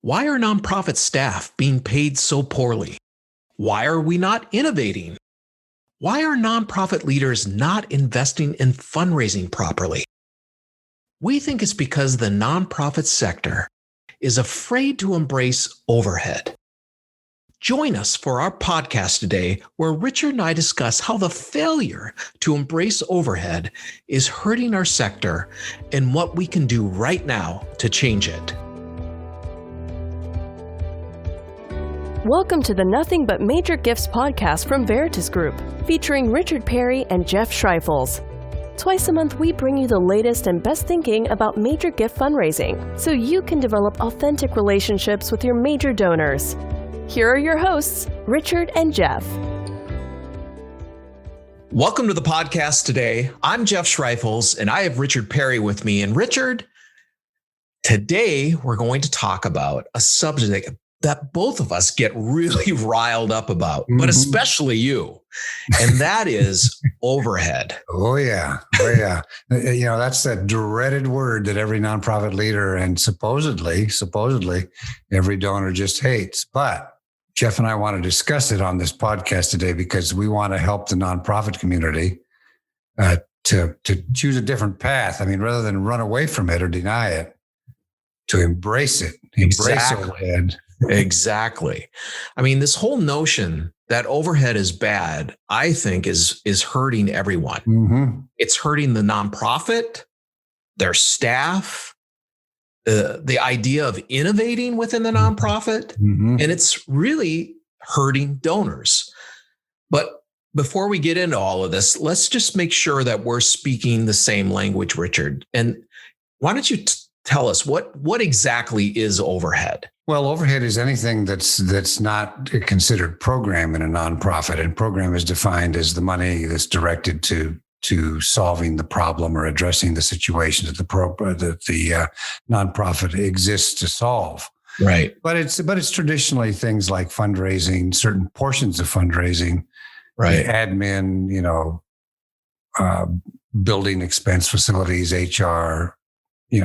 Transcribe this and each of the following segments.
Why are nonprofit staff being paid so poorly? Why are we not innovating? Why are nonprofit leaders not investing in fundraising properly? We think it's because the nonprofit sector is afraid to embrace overhead. Join us for our podcast today, where Richard and I discuss how the failure to embrace overhead is hurting our sector and what we can do right now to change it. Welcome to the Nothing But Major Gifts podcast from Veritas Group, featuring Richard Perry and Jeff Schreifels. Twice a month, we bring you the latest and best thinking about major gift fundraising, so you can develop authentic relationships with your major donors. Here are your hosts, Richard and Jeff. Welcome to the podcast today. I'm Jeff Schreifels, and I have Richard Perry with me. And Richard, today we're going to talk about a subject that both of us get really riled up about, but especially you, and that is overhead. Oh yeah. That's that dreaded word that every nonprofit leader and supposedly every donor just hates. But Jeff and I want to discuss it on this podcast today because we want to help the nonprofit community to choose a different path. I mean, rather than run away from it or deny it, to embrace it, embrace overhead. Exactly. I mean, this whole notion that overhead is bad, I think is hurting everyone. Mm-hmm. It's hurting the nonprofit, their staff, the idea of innovating within the nonprofit, and it's really hurting donors. But before we get into all of this, let's just make sure that we're speaking the same language, Richard. And why don't you tell us what exactly is overhead? Well, overhead is anything that's not considered program in a nonprofit, and program is defined as the money that's directed to solving the problem or addressing the situation that the nonprofit exists to solve. Right. But it's traditionally things like fundraising, certain portions of fundraising, right? Admin, building expense, facilities, HR,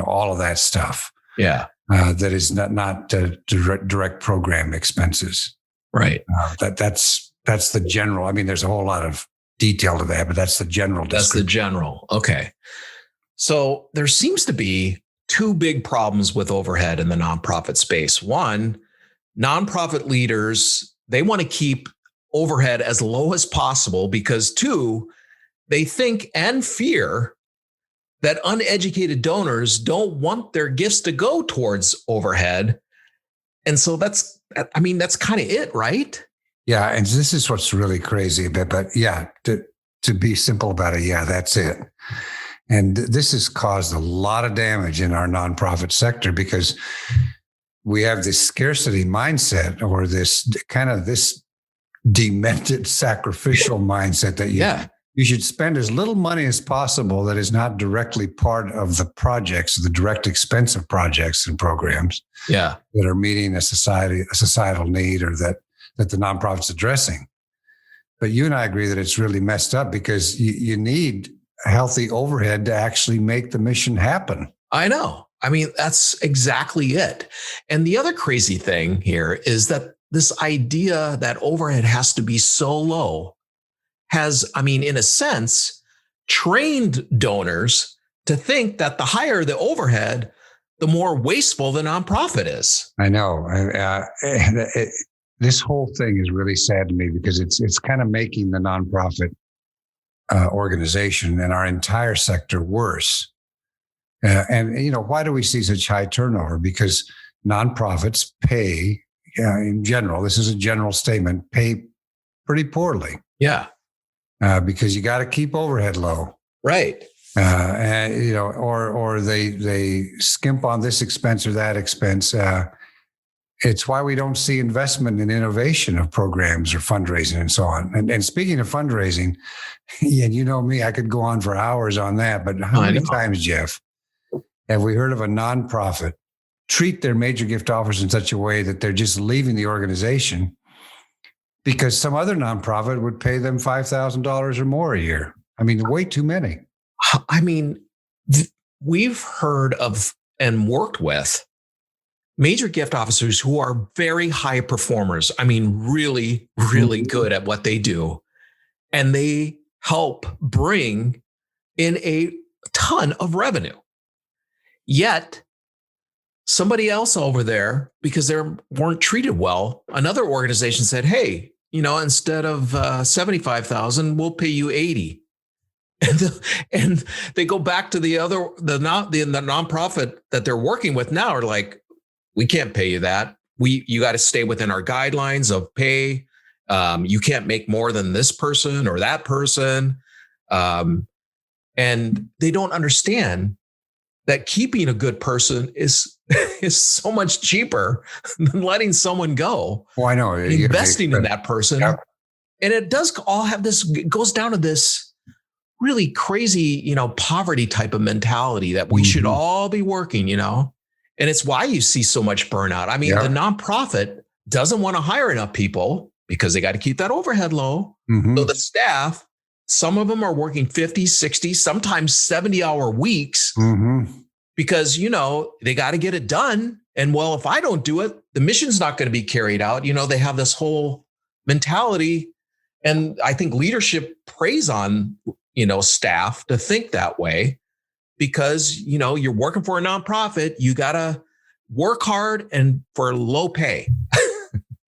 all of that stuff. Yeah. That is not direct program expenses. Right. That's the general. I mean, there's a whole lot of detail to that, but that's the general. That's the general. Okay. So there seems to be two big problems with overhead in the nonprofit space. One, nonprofit leaders, they want to keep overhead as low as possible because two, they think and fear that uneducated donors don't want their gifts to go towards overhead. And so that's kind of it, right? Yeah. And this is what's really crazy about, but yeah, to be simple about it, yeah, that's it. And this has caused a lot of damage in our nonprofit sector because we have this scarcity mindset or this demented sacrificial mindset that you should spend as little money as possible that is not directly part of the projects, the direct expense of projects and programs that are meeting a societal need or that the nonprofit's addressing. But you and I agree that it's really messed up because you need a healthy overhead to actually make the mission happen. I know. I mean, that's exactly it. And the other crazy thing here is that this idea that overhead has to be so low has, in a sense, trained donors to think that the higher the overhead, the more wasteful the nonprofit is. I know. This whole thing is really sad to me because it's kind of making the nonprofit organization and our entire sector worse. Why do we see such high turnover? Because nonprofits pay, in general, this is a general statement, pay pretty poorly. Yeah. Because you got to keep overhead low, right? Or they skimp on this expense or that expense. It's why we don't see investment in innovation of programs or fundraising and so on. And speaking of fundraising, and you know me, I could go on for hours on that. But how many times, Jeff, have we heard of a nonprofit treat their major gift offers in such a way that they're just leaving the organization because some other nonprofit would pay them $5,000 or more a year? I mean, way too many. We've heard of and worked with major gift officers who are very high performers. I mean, really, really good at what they do. And they help bring in a ton of revenue. Yet somebody else over there, because they weren't treated well, another organization said, hey, instead of 75,000, we'll pay you 80. And they go back to the nonprofit that they're working with now are like, we can't pay you that. You got to stay within our guidelines of pay. You can't make more than this person or that person. And they don't understand that keeping a good person is so much cheaper than letting someone go. Oh, I know. Investing in that person. Yep. And it does all have this, it goes down to this really crazy, poverty type of mentality that we should all be working, and it's why you see so much burnout. I mean, the nonprofit doesn't want to hire enough people because they got to keep that overhead low. So the staff, some of them are working 50, 60, sometimes 70-hour weeks because, they got to get it done. And well, if I don't do it, the mission's not going to be carried out. They have this whole mentality. And I think leadership preys on, staff to think that way because, you're working for a nonprofit. You got to work hard and for low pay.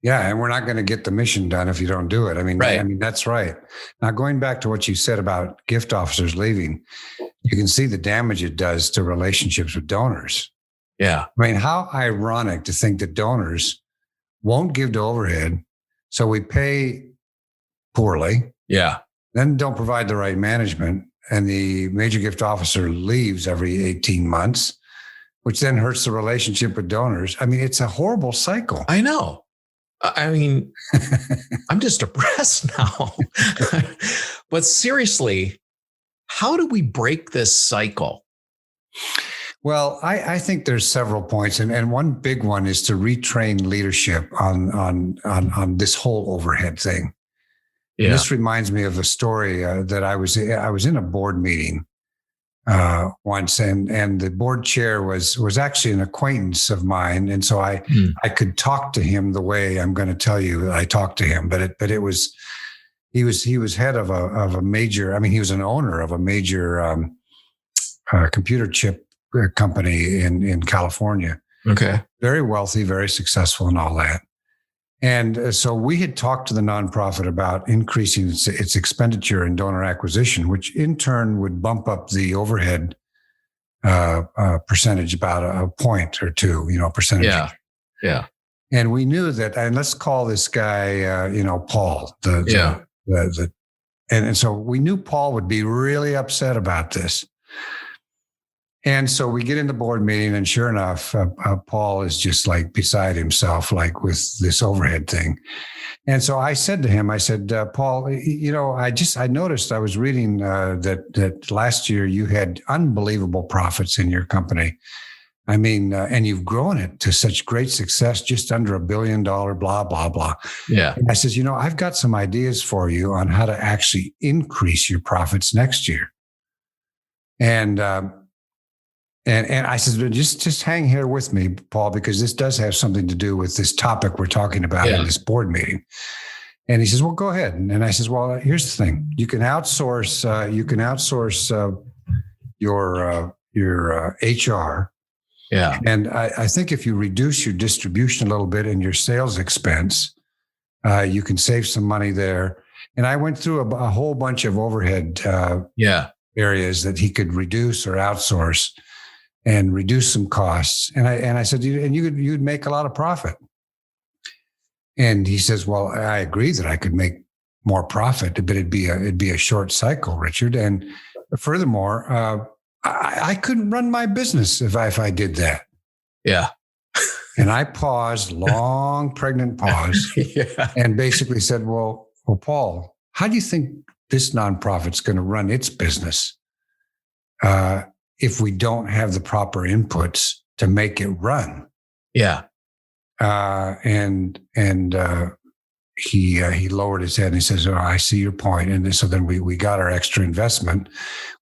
Yeah. And we're not going to get the mission done if you don't do it. I mean, that's right. Now, going back to what you said about gift officers leaving, you can see the damage it does to relationships with donors. Yeah. I mean, how ironic to think that donors won't give to overhead. So we pay poorly. Yeah. Then don't provide the right management. And the major gift officer leaves every 18 months, which then hurts the relationship with donors. I mean, it's a horrible cycle. I know. I mean, I'm just depressed now. But seriously, how do we break this cycle? Well, I think there's several points, and one big one is to retrain leadership on this whole overhead thing. Yeah. This reminds me of a story that I was in a board meeting once, and the board chair was actually an acquaintance of mine, and so I could talk to him the way I'm going to tell you I talked to him, but he was head of a major. I mean, he was an owner of a major computer chip company in California. Okay, very wealthy, very successful, and all that. And so we had talked to the nonprofit about increasing its expenditure in donor acquisition, which in turn would bump up the overhead percentage about a point or two, percentage. Yeah. Yeah. And we knew that, and let's call this guy, Paul. And so we knew Paul would be really upset about this. And so we get in the board meeting, and sure enough, Paul is just like beside himself, like with this overhead thing. And so I said to him, Paul, I noticed, I was reading that last year you had unbelievable profits in your company. I mean, and you've grown it to such great success, just under $1 billion, blah, blah, blah. Yeah. And I says, I've got some ideas for you on how to actually increase your profits next year. And I said, just hang here with me, Paul, because this does have something to do with this topic we're talking about in this board meeting. And he says, well, go ahead. And I says, well, here's the thing: you can outsource your HR. Yeah. And I think if you reduce your distribution a little bit and your sales expense, you can save some money there. And I went through a whole bunch of overhead areas that he could reduce or outsource and reduce some costs. And I said, you'd make a lot of profit. And he says, well, I agree that I could make more profit, but it'd be a short cycle, Richard. And furthermore, I couldn't run my business if I did that. Yeah. And I paused, long pregnant pause, and basically said, well, Paul, how do you think this nonprofit's going to run its business if we don't have the proper inputs to make it run? Yeah. And he lowered his head and he says, "Oh, I see your point." And so then we got our extra investment.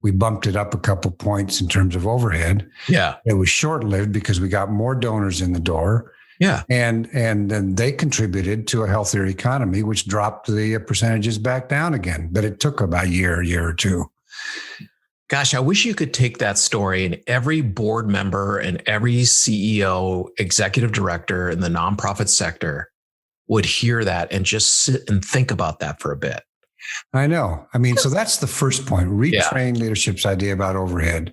We bumped it up a couple points in terms of overhead. Yeah. It was short-lived because we got more donors in the door. Yeah. And then they contributed to a healthier economy, which dropped the percentages back down again. But it took about a year or two. Gosh, I wish you could take that story and every board member and every CEO, executive director in the nonprofit sector would hear that and just sit and think about that for a bit. I know. I mean, so that's the first point. Retrain leadership's idea about overhead.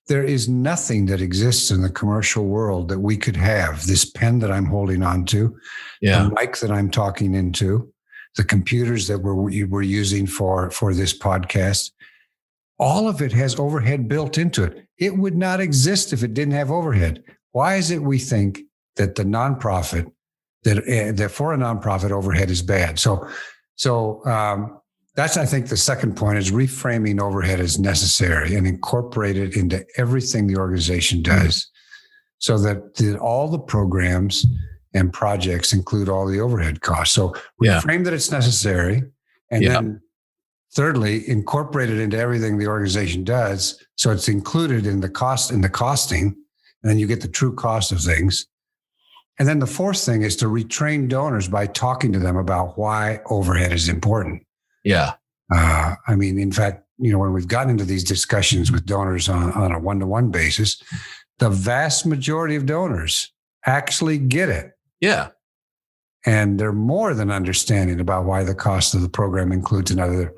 There is nothing that exists in the commercial world that we could have. This pen that I'm holding on to, the mic that I'm talking into, the computers that we're using for this podcast, all of it has overhead built into it. It would not exist if it didn't have overhead. Why is it we think that the nonprofit, that for a nonprofit overhead is bad? So that's, I think, the second point is reframing overhead as necessary and incorporate it into everything the organization does, so that all the programs and projects include all the overhead costs. So reframe that it's necessary, and then thirdly, incorporate it into everything the organization does, so it's included in the cost, in the costing, and then you get the true cost of things. And then the fourth thing is to retrain donors by talking to them about why overhead is important. Yeah. I mean, in fact, when we've gotten into these discussions with donors on a one-to-one basis, the vast majority of donors actually get it. Yeah. And they're more than understanding about why the cost of the program includes another,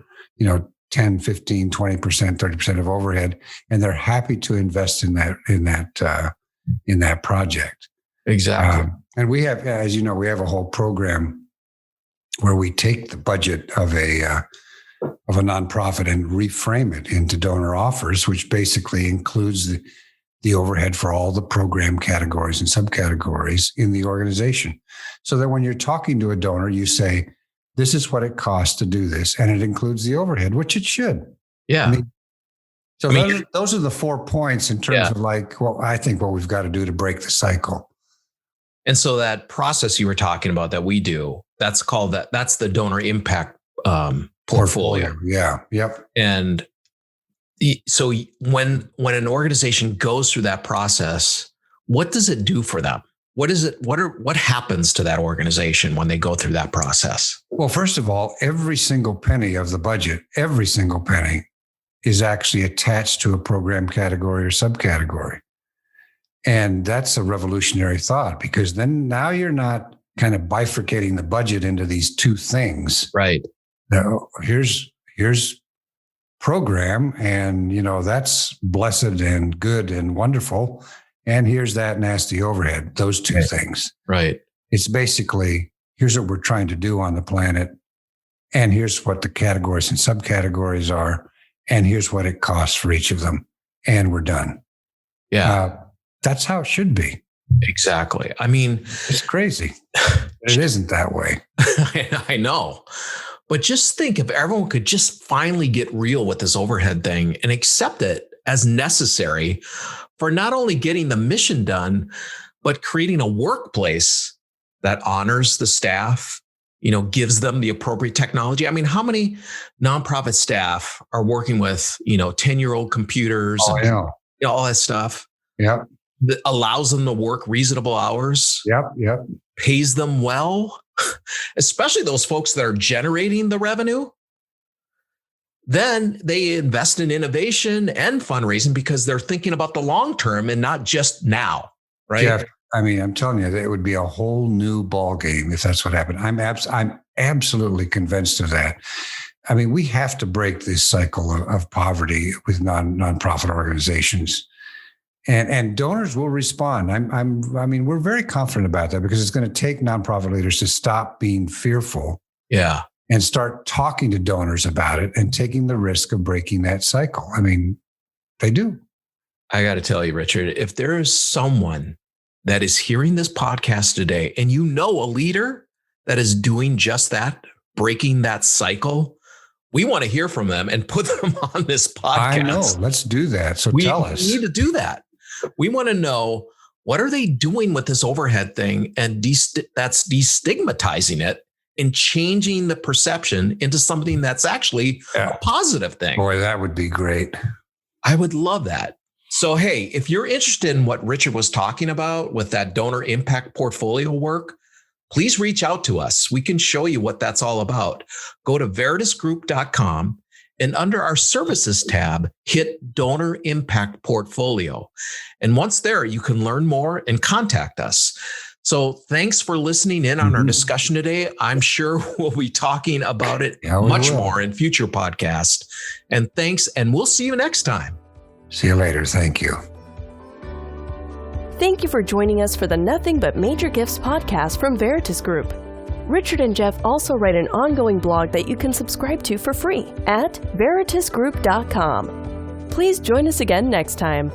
10, 15, 20%, 30% of overhead. And they're happy to invest in that project. Exactly. And we have, as you know, we have a whole program where we take the budget of a nonprofit and reframe it into donor offers, which basically includes the overhead for all the program categories and subcategories in the organization. So that when you're talking to a donor, you say, this is what it costs to do this. And it includes the overhead, which it should. Yeah. Those are the 4 points in terms of I think what we've got to do to break the cycle. And so that process you were talking about that we do, that's the donor impact portfolio. Yeah. Yep. And so when an organization goes through that process, what does it do for them? What happens to that organization when they go through that process? Well, first of all, every single penny of the budget, every single penny is actually attached to a program category or subcategory. And that's a revolutionary thought, because then now you're not kind of bifurcating the budget into these two things. Right. Now, here's program, and that's blessed and good and wonderful. And here's that nasty overhead, those two things. Right. It's basically, here's what we're trying to do on the planet. And here's what the categories and subcategories are. And here's what it costs for each of them. And we're done. Yeah. That's how it should be. Exactly. I mean, it's crazy. It isn't that way. I know. But just think if everyone could just finally get real with this overhead thing and accept it as necessary for not only getting the mission done, but creating a workplace that honors the staff, gives them the appropriate technology. I mean, how many nonprofit staff are working with, 10-year-old computers and all that stuff? Yep. That allows them to work reasonable hours. Yep. Pays them well, especially those folks that are generating the revenue. Then they invest in innovation and fundraising because they're thinking about the long term and not just now, right? Jeff, I mean, I'm telling you, it would be a whole new ball game if that's what happened. I'm absolutely convinced of that. I mean, we have to break this cycle of poverty with nonprofit organizations. And donors will respond. We're very confident about that, because it's going to take nonprofit leaders to stop being fearful. Yeah. And start talking to donors about it and taking the risk of breaking that cycle. I mean, they do. I got to tell you, Richard, if there is someone that is hearing this podcast today and a leader that is doing just that, breaking that cycle, we want to hear from them and put them on this podcast. I know. Let's do that. So tell us. We need to do that. We want to know, what are they doing with this overhead thing? And that's destigmatizing it in changing the perception into something that's actually a positive thing. Boy, that would be great. I would love that. So, hey, if you're interested in what Richard was talking about with that donor impact portfolio work, please reach out to us. We can show you what that's all about. Go to veritasgroup.com and under our services tab, hit Donor Impact Portfolio. And once there, you can learn more and contact us. So thanks for listening in on our discussion today. I'm sure we'll be talking about it much more in future podcasts. And thanks, and we'll see you next time. See you later. Thank you. Thank you for joining us for the Nothing But Major Gifts podcast from Veritas Group. Richard and Jeff also write an ongoing blog that you can subscribe to for free at veritasgroup.com. Please join us again next time.